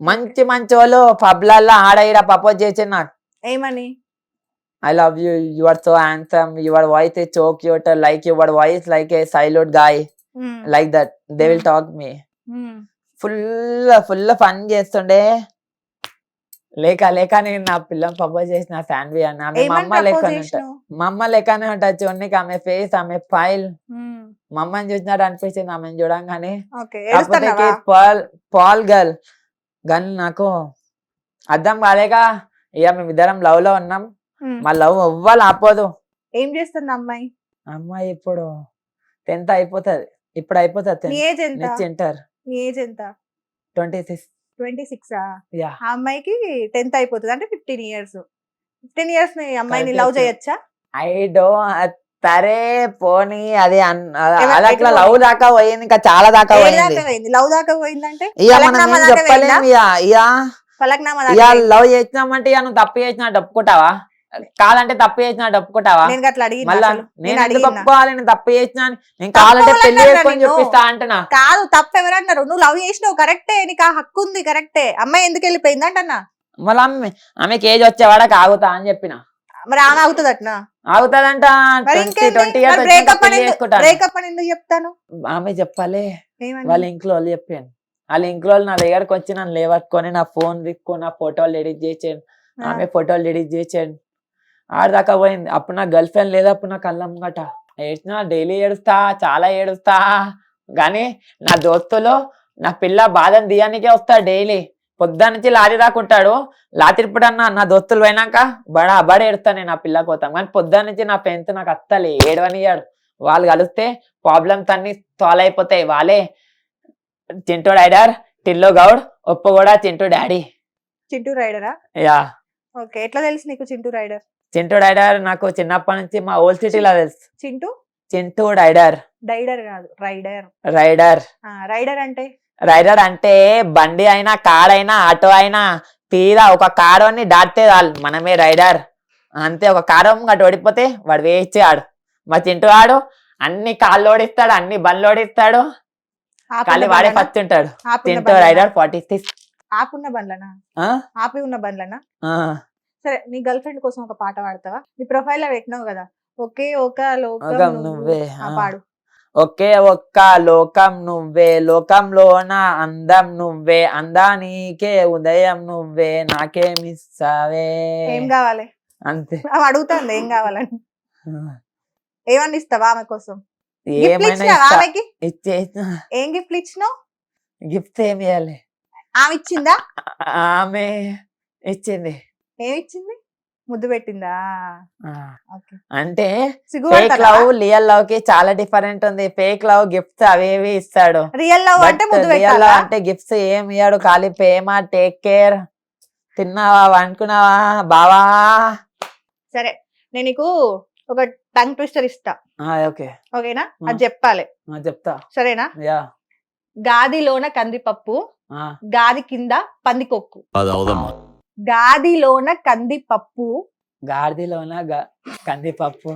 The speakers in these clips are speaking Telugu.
మంచి మంచి వాళ్ళు పబ్లలో ఆడ ఈడ ప్రపోజ్ చేసి నాకు ఏమని? I love you, you are so handsome, your voice is so cute, like your voice like a silent guy, like that they will talk me. Full full fun చేస్తుండే. లేక లేక నేను నా పిల్లని ప్రపోజ్ చేసిన ఫ్యాన్వి అన్న. ఆమె మా అమ్మ లెక్కనే ఉంటా, మా అమ్మ లెక్కనే ఉంటా చూడండి. ఆమె ఫేస్, ఆమె ఫైల్ మా అమ్మని చూసినట్టు అనిపించింది ఆమెను చూడంగానే. కాకపోతే పాల్ గర్ల్ గన్ నాకు అర్థం కాలేక ఇక మేమిద్దరం లవ్ లో ఉన్నాం. మా లవ్ ఎవ్వరు ఆపోదు. ఏం చేస్తుంది అమ్మాయి? అమ్మాయి ఇప్పుడు 10th అయిపోతుంది. ఇప్పుడు అయిపోతుంది. Next inter. నీ ఏజ్ ఎంత? 26. 26 ఆ అమ్మాయికి 10th అయిపోతుంది అంటే 15 years. 15 years అమ్మాయిని లవ్ చేయొచ్చా? ఐ డో సరే పోనీ అది అట్లా లవ్ దాకా పోయింది, ఇంకా చాలా దాకా పోయింది. లవ్ దాకా పోయిందంటే చెప్పలేము. ఇక లవ్ చేసినామంటే ఇక నువ్వు తప్పు చేసినట్టు ఒప్పుకుంటావా? కాదంటే తప్పు చేసినట్టు ఒప్పుకుంటావా? మళ్ళా నేను ఎందుకు ఒప్పుకోవాలి? నేను తప్పు చేసిన, నేను కావాలంటే పెళ్లి చేసుకొని చూపిస్తా అంటున్నా. కాదు, తప్పు ఎవరన్నారు? నువ్వు లవ్ చేసినావు కరెక్టే, నీకు ఆ హక్కు ఉంది కరెక్టే. అమ్మాయి ఎందుకు వెళ్ళిపోయింది అంటన్నా? మళ్ళీ ఆమెకి ఏజ్ వచ్చేవాడకి ఆగుతా అని చెప్పిన. మరి ఆమె ఆగుతుంది అట్నా? ఆగుతాదంట. 20 years బ్రేకప్ అని ఎందుకు చెప్తాను? ఆమె చెప్పాలి. వాళ్ళ ఇంట్లో వాళ్ళు చెప్పాను. వాళ్ళ ఇంట్లో నా దగ్గరకు వచ్చి నన్ను లేవట్టుకొని నా ఫోన్ తీసుకొని నా ఫోటోలు ఎడిట్ చేసాను. ఆమె ఫోటోలు ఎడిట్ చేసాను. ఆడదాకా పోయింది. అప్పుడు నా గర్ల్ ఫ్రెండ్ లేదు. అప్పుడు నా కళ్ళం గట ఏడ్చినా, డైలీ ఏడుస్తా, చాలా ఏడుస్తా. కానీ నా దోస్తులు నా పిల్ల బాధను దియానికే వస్తా. డైలీ పొద్దున్న నుంచి లారీ రాకుంటాడు. లాతిరిప్పుడన్నా నా దోస్తులు పోయినాక బడ ఏడుస్తా నేను నా పిల్ల కోతాం. కానీ పొద్దున్న నుంచి నా ఫ్రెండ్స్ నాకు అత్తలే ఏడవనియాడు. వాళ్ళు కలిస్తే ప్రాబ్లమ్స్ అన్ని సాల్వ్ అయిపోతాయి. వాళ్ళే చింటూ రైడర్, టిల్లో గౌడ్, ఒప్పు కూడా చింటూ డాడీ. చింటూ రైడరా? యా. ఓకే, ఎట్లా తెలుసు నీకు చింటూ రైడర్? చింటూ రైడర్ నాకు చిన్నప్పటి నుంచి మా ఓల్డ్ సిటీలో తెలుసు. చింటూ రైడర్. డైడర్ కాదు, రైడర్. రైడర్. రైడర్ అంటే? రైడర్ అంటే బండి అయినా కార్ అయినా ఆటో అయినా తీరా ఒక కారు అని దాటితే మనమే రైడర్. అంతే. ఒక కారు అటు ఓడిపోతే వాడు వేయిచ్చే ఆడు. మా చింటూ ఆడు అన్ని కాళ్ళు ఓడిస్తాడు, అన్ని బండ్లు ఓడిస్తాడు. కాళ్ళు వాడే ఫస్ట్ ఉంటాడు. చింటూ రైడర్ 46. ఆపున్న బండ్లనా? ఆపి ఉన్న బండ్లనా? సరే, నీ గర్ల్ ఫ్రెండ్ కోసం ఒక పాట పాడతావా? నీ ప్రొఫైల్ లో పెట్టినావు కదా, ఒకే ఒక లోకం నువ్వే. పాడు. ఒకే ఒక్క లోకం నువ్వే, లోకంలోన అందం నువ్వే, అందానికే ఉదయం నువ్వే, నాకే మిస్ అవే. ఏం కావాలి? అంతే. అడుగుతాంది ఏం కావాలని. ఏమన్నా ఇస్తావా ఆమె కోసం? ఆమెకి ఏం గిఫ్ట్ ఇచ్చినావు? గిఫ్ట్ ఏమి ఇవ్వాలి? ఆమె ఇచ్చిందా? ఆమె ఇచ్చింది. ఏమిచ్చింది? ముద్దు పెట్టిందా? అంటే ఫేక్ లవ్ రియల్ లవ్ కి చాలా డిఫరెంట్ ఉంది. ఫేక్ లవ్ గిఫ్ట్స్ అవేవి ఇస్తాడు. రియల్ లవ్ అంటే రియల్ లవ్ అంటే గిఫ్ట్స్ ఏమి ఇయ్యాడు. ఖాళీ ప్రేమ, టేక్ కేర్, తిన్నావా, అనుకున్నావా బావా. సరే, నేను నీకు ఒక టంగ్ ట్విస్టర్ ఇస్తా. ఓకేనా? అది చెప్పాలి. చెప్తా. సరేనా? గాదిలోన కందిపప్పు, గాది కింద పందికొక్కు. గాదిలోన కందిపప్పు, గాడిలోన కందిపప్పు.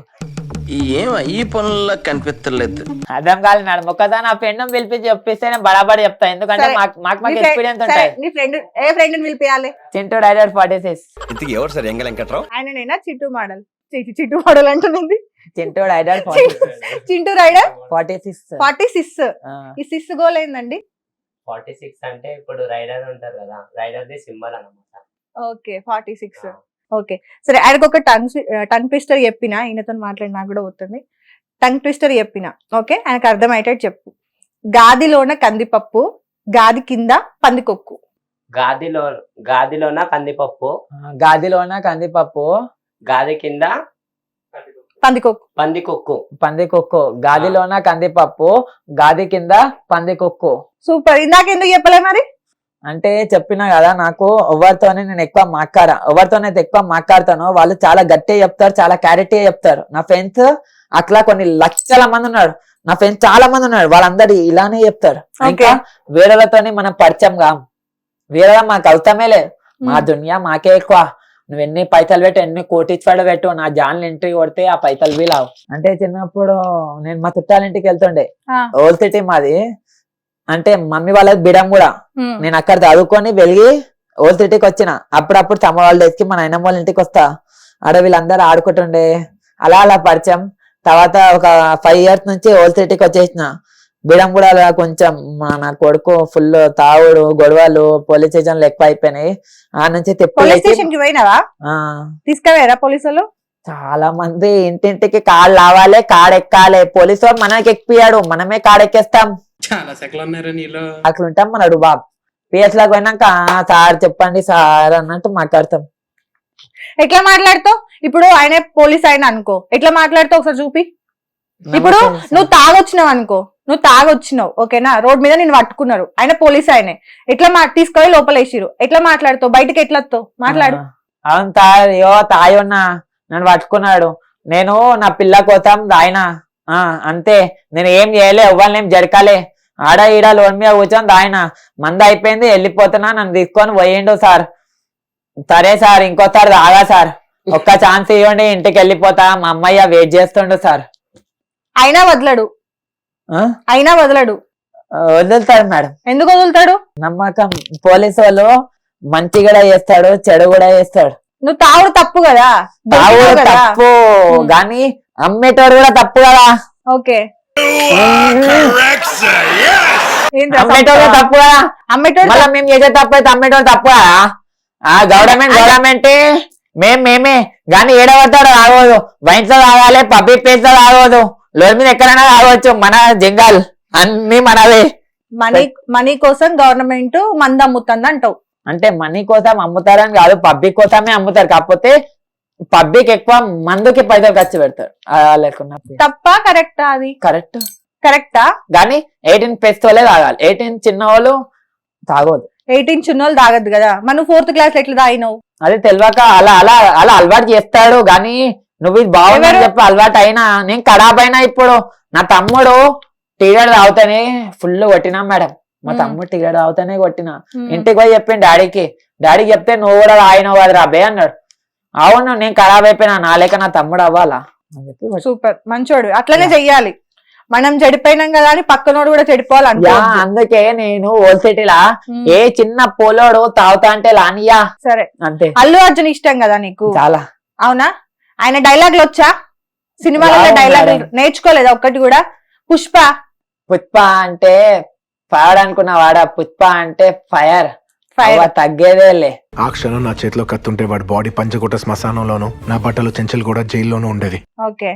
ఈ పనుల్లో కనిపించలేదు. అర్థం కాలేదు మేడం. ఒక్కదాని నా ఫ్రెండ్ పిలిపించి చెప్పిస్తే నేను బరాబడి చెప్తా. ఎందుకంటే మాకు ఎక్స్పీరియన్స్ ఉంటాయి. నీ ఫ్రెండ్ ఏ ఫ్రెండ్ పిలిపియాలి? చింటూ రైడర్ 46. ఇంతకీ ఎవరు సార్? ఎంగ వెంకట్రావు. ఆయననేనా? చింటూ మోడల్. చింటూ మోడల్ అంటున్నది. చింటూ రైడర్ 46. చింటూ రైడర్ 46. 46. ఈ సిస్ గోల్ ఏందండి? 46 అంటే ఇప్పుడు రైడర్ ఉంటారు కదా, రైడర్ ది సింబల్ అన్నమాట. ఓకే, 46. ఓకే, సరే. ఆయనకు ఒక టంగ్ ట్విస్టర్ చెప్పిన, ఈయనతో మాట్లాడి నాకు కూడా అవుతుంది. టంగ్ ట్విస్టర్ చెప్పిన, ఓకే, ఆయనకు అర్థమయ్యేటట్టు చెప్పు. గాదిలోన కందిపప్పు, గాది కింద పందికొక్కు. గాదిలోన కందిపప్పు, గాదిలోన కందిపప్పు, గాది కింద పందికొక్కు. పందికొక్కు. పందికొక్కు. గాదిలోన కందిపప్పు, గాది కింద పందికొక్కు. సూపర్. ఇందాక ఎందుకు చెప్పలే మరి? అంటే చెప్పినా కదా, నాకు ఎవరితోనే నేను ఎక్కువ ఎవరితోనైతే ఎక్కువ మాట్లాడతానో వాళ్ళు చాలా గట్టిగా చెప్తారు, చాలా క్లారిటీగా చెప్తారు. నా ఫ్రెండ్స్ అట్లా కొన్ని లక్షల మంది ఉన్నారు. నా ఫ్రెండ్స్ చాలా మంది ఉన్నారు. వాళ్ళందరూ ఇలానే చెప్తారు. ఇంకా వేరేలతోని మనం పరిచయం కాం. వేరే మాకు అవసరమే లేదు. మా దునియా మాకే ఎక్కువ. నువ్వు ఎన్ని పైసలు పెట్టు, ఎన్ని కోటిచ్చాడు పెట్టు, నా జాన్లు ఎంట్రీ కొడితే ఆ పైసలు వీలావు. అంటే చిన్నప్పుడు నేను మా చుట్టాల ఇంటికి వెళ్తుండే. ఓల్డ్ సిటీ మాది. అంటే మమ్మీ వాళ్ళకి బిడం కూడా నేను అక్కడ చదువుకొని వెలిగి ఓల్డ్ సిటీకి వచ్చిన. అప్పుడప్పుడు సమ్మర్ హాలిడేస్ కి మా నాయనమ్మ వాళ్ళ ఇంటికి వస్తా. ఆడ వీళ్ళందరూ ఆడుకుంటుండే, అలా అలా పరిచయం. తర్వాత ఒక 5 years నుంచి ఓల్డ్ సిటీకి వచ్చేసిన. బిడం కూడా అలా కొంచెం నా కొడుకు ఫుల్ తాగుడు గొడవలు పోలీస్ స్టేషన్లు ఎక్కువ అయిపోయినాయి. ఆ నుంచి పోలీస్ స్టేషన్ కి పోయినావా? తీసుకుపోయారా పోలీసులు? చాలా మంది ఇంటింటికి కాళ్ళు లావాలి, కాడెక్కాలి. పోలీసు వాడు మనకి ఎక్కియాడు, మనమే కాడెక్కేస్తాం. చాలా సెకలు ఉన్నారా నీలో? అట్లా ఉంటాం మనడు బాబు. పిఎస్ లాగా పోయినాక సార్ చెప్పండి సార్ అన్నట్టు మాట్లాడతాం. ఎట్లా మాట్లాడుతావు? ఇప్పుడు ఆయన పోలీస్ ఆయన అనుకో, ఎట్లా మాట్లాడుతావు ఒకసారి చూపి. ఇప్పుడు నువ్వు తాగొచ్చినావు అనుకో, నువ్వు తాగొచ్చినావు ఓకేనా, రోడ్ మీద నేను పట్టుకున్నారు, ఆయన పోలీస్ ఆయనే, ఎట్లా తీసుకొని లోపల వేసిరు, ఎట్లా మాట్లాడుతావు? బయటకి ఎట్లా వస్తావు? మాట్లాడు. అవును తాయో తాయున్నా నన్ను పట్టుకున్నాడు, నేను నా పిల్ల కోసం ఆయన అంతే, నేను ఏం చేయలే, ఎవ్వరిని ఏం జరకాలే, ఆడ ఈడ లోన్ మీద కూర్చొని ఆయన మంద అయిపోయింది వెళ్ళిపోతున్నా, నన్ను తీసుకొని పోయిండు సార్. సరే సార్ ఇంకోసారి తాగా సార్, ఒక్క ఛాన్స్ ఇవ్వండి ఇంటికి వెళ్ళిపోతా, మా అమ్మయ్య వెయిట్ చేస్తుండు సార్. అయినా వదలడు, అయినా వదలడు. వదులుతాడు మేడం. ఎందుకు వదులుతాడు? నమ్మకం. పోలీసు వాళ్ళు మంచి కూడా చేస్తాడు, చెడు కూడా చేస్తాడు. నువ్వు తాగుడు తప్పు కదా, తాగుడు తప్పు గాని అమ్మేటోడు కూడా తప్పు కదా. ఓకే అమ్మేటోడు తప్పు కదా, అమ్మేటోడు మళ్ళీ మేము చేసే తప్పు అయితే అమ్మేటోడు తప్పు కదా. గవర్నమెంట్ మేమే గాని ఏడవతాడు తాగదు, వైన్స్ లో తాగాలి, పబ్లిక్ ప్లేస్ లో తాగదు, లోన్ మీద ఎక్కడైనా తాగవచ్చు, మన జంగాల్ అన్ని మనవే. మనీ కోసం గవర్నమెంట్ మంది అమ్ముతుంది అంటావు? అంటే మనీ కోసం అమ్ముతారని కాదు, పబ్లిక్ కోసమే అమ్ముతారు, కాకపోతే పబ్లిక్ ఎక్కువ మందుకి పైసలు ఖర్చు పెడతారు. లేకున్నా తప్ప కరెక్టా? అది కరెక్ట్, కరెక్టా? కానీ 18+ వాళ్ళే తాగాలి, 18 చిన్న వాళ్ళు తాగొద్దు. 18 చిన్నోళ్ళు తాగద్దు కదా. మనం 4th క్లాస్ ఎట్లా తాగినావు? అది తెలియక అలా అలా అలా అలవాటు చేస్తాడు. గాని నువ్వు ఇది బాగుందని చెప్పి అలవాటు అయినా నేను ఖరాబ్ అయినా. ఇప్పుడు నా తమ్ముడు టీగడ్ తాగుతానే ఫుల్ కొట్టినా మేడం, మా తమ్ముడు టీగడ్ తాగుతానే కొట్టినా. ఇంటికి పోయి చెప్పిండు డాడీకి, డాడీకి చెప్తే నువ్వు కూడా తాగినావు కదా రాబే అన్నాడు. అవును నేను ఖరాబ్ అయిపోయినా, నా లేక నా తమ్ముడు అవ్వాలా అని చెప్పి. సూపర్, మంచోడు. అట్లనే చెయ్యాలి. మనం చెడిపోయినాం కదా అని పక్కనోడు కూడా చెడిపోవాలి. అందుకే నేను ఓల్డ్ సిటీలా ఏ చిన్న పోలోడు తాగుతా అంటే లానియా. సరే అంతే. అల్లు అర్జున్ ఇష్టం కదా నీకు? చాలా. అవునా? ఆయన డైలాగులు వచ్చా? సినిమాలలో డైలాగులు నేర్చుకోలేదా ఒక్కటి కూడా? పుష్ప అంటే ఫైర్ అనుకున్నా వాడా, పుష్ప అంటే ఫైర్ తగ్గేదేలే. ఆ క్షణం నా చేతిలో కత్తుంటే వాడి బాడీ పంచకోట శ్మశానంలోను, నా బట్టలు చెంచలు కూడా జైల్లోనూ ఉండేది. ఓకే